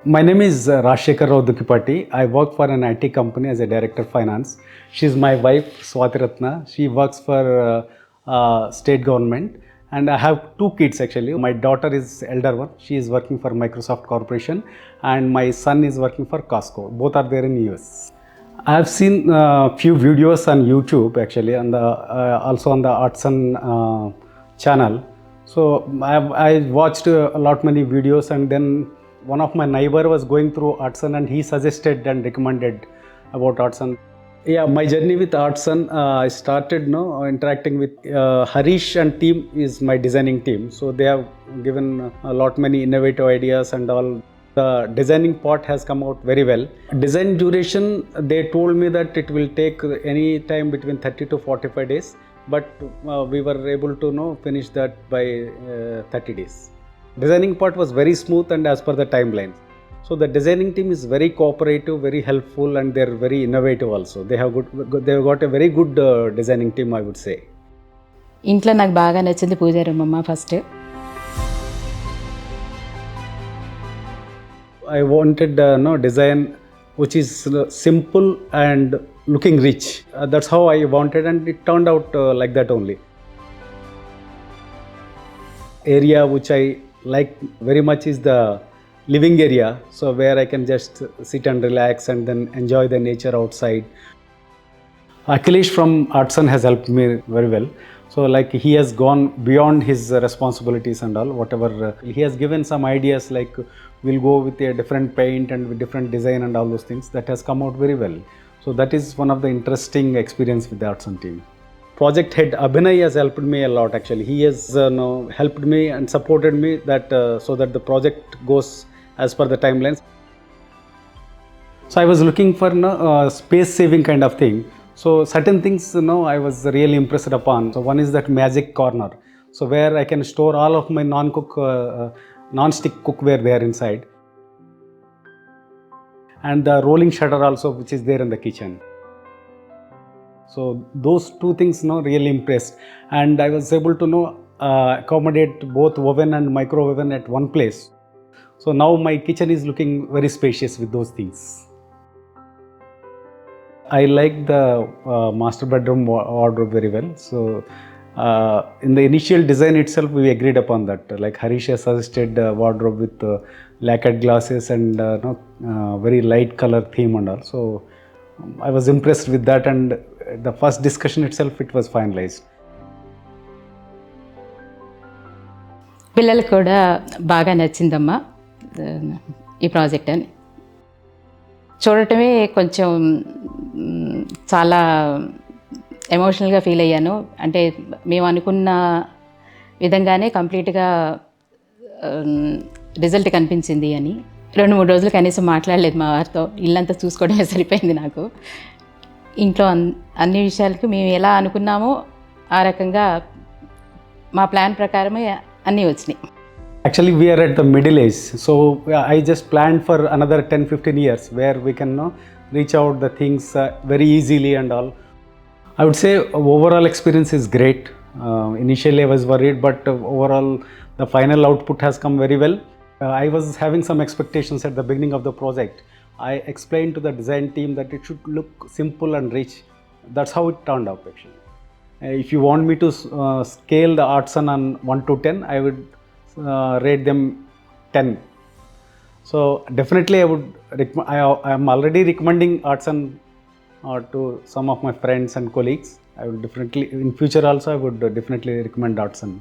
My name is Rajashekhar. I work for an IT company as a director of finance. She's my wife, Swathi. She works for state government. And I have two kids actually. My daughter is elder one. She is working for Microsoft Corporation. And my son is working for Costco. Both are there in US. I have seen a few videos on YouTube actually, and also on the Aertsen channel. So I watched a lot many videos, and then one of my neighbor was going through Aertsen and he suggested and recommended about Aertsen. Yeah, my journey with Aertsen, I started interacting with Harish and team is my designing team. So they have given a lot many innovative ideas and all. The designing part has come out very well. Design duration, they told me that it will take any time between 30 to 45 days, but we were able to finish that by 30 days. Designing part was very smooth and as per the timeline. So the designing team is very cooperative, very helpful, and they're very innovative also. They have got a very good designing team, I would say. ఇంట్లో నాకు బాగా నచ్చింది పూజ room అమ్మ first. I wanted design which is simple and looking rich. That's how I wanted, and it turned out like that only. Area which I like very much is the living area, so where I can just sit and relax and then enjoy the nature outside. Akhilesh from Aertsen has helped me very well. So like he has gone beyond his responsibilities and all, whatever. He has given some ideas like we'll go with a different paint and with different design and all those things. That has come out very well. So that is one of the interesting experience with the Aertsen team. Project head Abhinay has helped me a lot actually. He has helped me and supported me that so that the project goes as per the timelines. So I was looking for space saving kind of thing. So certain things I was really impressed upon. So one is that magic corner. So where I can store all of my non-stick cookware there inside. And the rolling shutter also, which is there in the kitchen. So those two things really impressed. And I was able to accommodate both oven and micro oven at one place. So now my kitchen is looking very spacious with those things. I like the master bedroom wardrobe very well. So in the initial design itself, we agreed upon that. Like Harish has suggested wardrobe with lacquered glasses and very light color theme and all. So I was impressed with that, and the first discussion itself, it was finalized. పిల్లలకు కూడా బాగా నచ్చిందమ్మా ఈ project అని. చూడటమే కొంచెం చాలా ఎమోషనల్గా feel అయ్యాను. అంటే మేము అనుకున్న విధంగానే కంప్లీట్గా రిజల్ట్ కనిపించింది అని. 2-3 రోజులు కనీసం మాట్లాడలేదు మా వారితో. ఇల్లంతా చూసుకోవడమే సరిపోయింది నాకు. ఇంట్లో అన్ని విషయాలకు మేము ఎలా అనుకున్నామో ఆ రకంగా మా ప్లాన్ ప్రకారమే అన్నీ వచ్చినాయి. Actually, we are at the middle age, so I just planned for another 10-15 years where we can reach out the things very easily and all. I would say overall experience is great. Initially I was worried, but overall the final output has come very well. I was having some expectations at the beginning of the project. I explained to the design team that it should look simple and rich. That's how it turned out actually. If you want me to scale the Aertsen on 1 to 10, I would rate them 10. So definitely I am already recommending Aertsen to some of my friends and colleagues. I would definitely, in future also I would definitely recommend Aertsen.